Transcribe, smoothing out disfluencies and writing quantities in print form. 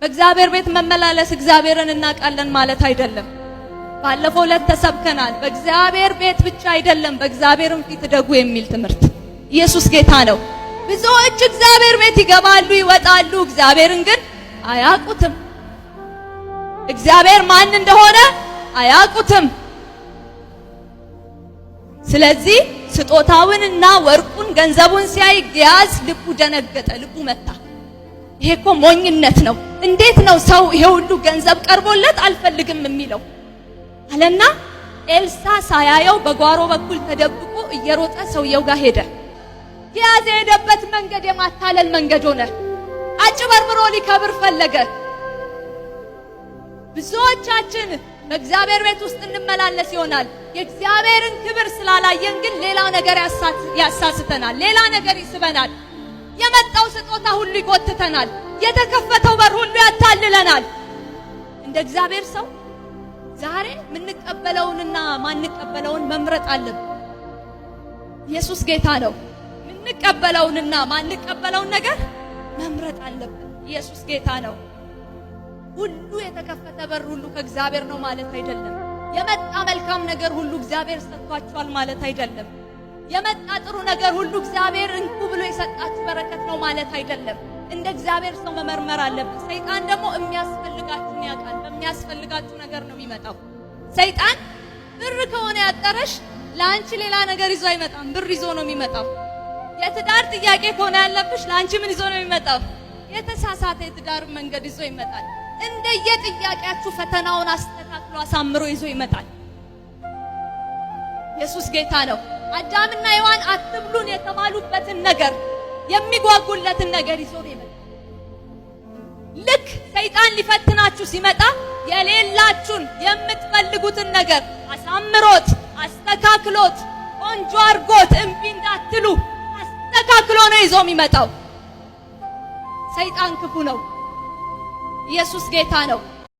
በእግዚአብሔር ቤት መመላለስ እግዚአብሔርን እናውቃለን ማለት አይደለም። ባለፈው ዕለት ተሰብከናል። በእግዚአብሔር ቤት ብቻ አይደለም በእግዚአብሔርም ፊት ደጉ የሚል ትምህርት። ኢየሱስ ጌታ ነው። ብዙዎች እግዚአብሔር ቤት ይገባሉ ይወጣሉ፣ እግዚአብሔርን ግን አያውቁትም። እግዚአብሔር ማን እንደሆነ አያውቁትም። ስለዚህ ስጦታውንና ወርቁን ገንዘቡን ሲያይ ግያዝ ልቡ ደነገጠ፣ ልቡ መታ። ይሄ እኮ ሞኝነት ነው። እንዴት ነው ሰው ይሄ ሁሉ ገንዘብ ቀርቦለት አልፈልግም የሚለው አለና ኤልሳ ሳያየው በጓሮ በኩል ተደብቆ እየሮጠ ሰውየው ጋር ሄደ። ግያዝ የሄደበት መንገድ የማታለል መንገድ ሆነ። አጭበርብሮ ሊከብር ፈለገ። ብዙዎቻችን በእግዚአብሔር ቤት ውስጥ እንመላለስ ይሆናል። የእግዚአብሔርን ክብር ስላላየን ግን ሌላ ነገር ያሳስተናል፣ ሌላ ነገር ይስበናል። የመጣው ስጦታ ሁሉ ይጎትተናል፣ የተከፈተው በር ሁሉ ያታልለናል። እንደ እግዚአብሔር ሰው ዛሬ ምንቀበለውንና ማንቀበለውን መምረጥ አለብን። ኢየሱስ ጌታ ነው። ምንቀበለውንና ማንቀበለውን ነገር መምረጥ አለብን። ኢየሱስ ጌታ ነው። ሁሉ የተከፈተ በር ሁሉ ከእግዚአብሔር ነው ማለት አይደለም። የመጣ መልካም ነገር ሁሉ እግዚአብሔር ሰጥቷችኋል ማለት አይደለም። የመጣ ጥሩ ነገር ሁሉ እግዚአብሔር እንኩ ብሎ የሰጣችሁ በረከት ነው ማለት አይደለም። እንደ እግዚአብሔር ሰው መመርመር አለብን። ሰይጣን ደግሞ የሚያስፈልጋችሁን ያውቃል። በሚያስፈልጋችሁ ነገር ነው የሚመጣው። ሰይጣን ብር ከሆነ ያጠረሽ ለአንቺ ሌላ ነገር ይዞ አይመጣም፣ ብር ይዞ ነው የሚመጣው። የትዳር ጥያቄ ከሆነ ያለብሽ ለአንቺ ምን ይዞ ነው የሚመጣው? የተሳሳተ የትዳር መንገድ ይዞ ይመጣል። እንደየጥያቄያችሁ ፈተናውን አስተካክሎ አሳምሮ ይዞ ይመጣል። ኢየሱስ ጌታ ነው። አዳምና ሔዋን አትብሉን የተባሉበትን ነገር የሚጓጉለትን ነገር ይዞ ነው ይመጣል። ልክ ሰይጣን ሊፈትናችሁ ሲመጣ የሌላችሁን የምትፈልጉትን ነገር አሳምሮት አስተካክሎት ቆንጆ አርጎት እምቢ እንዳትሉ አስተካክሎ ነው ይዞ የሚመጣው። ሰይጣን ክፉ ነው። ኢየሱስ ጌታ ነው።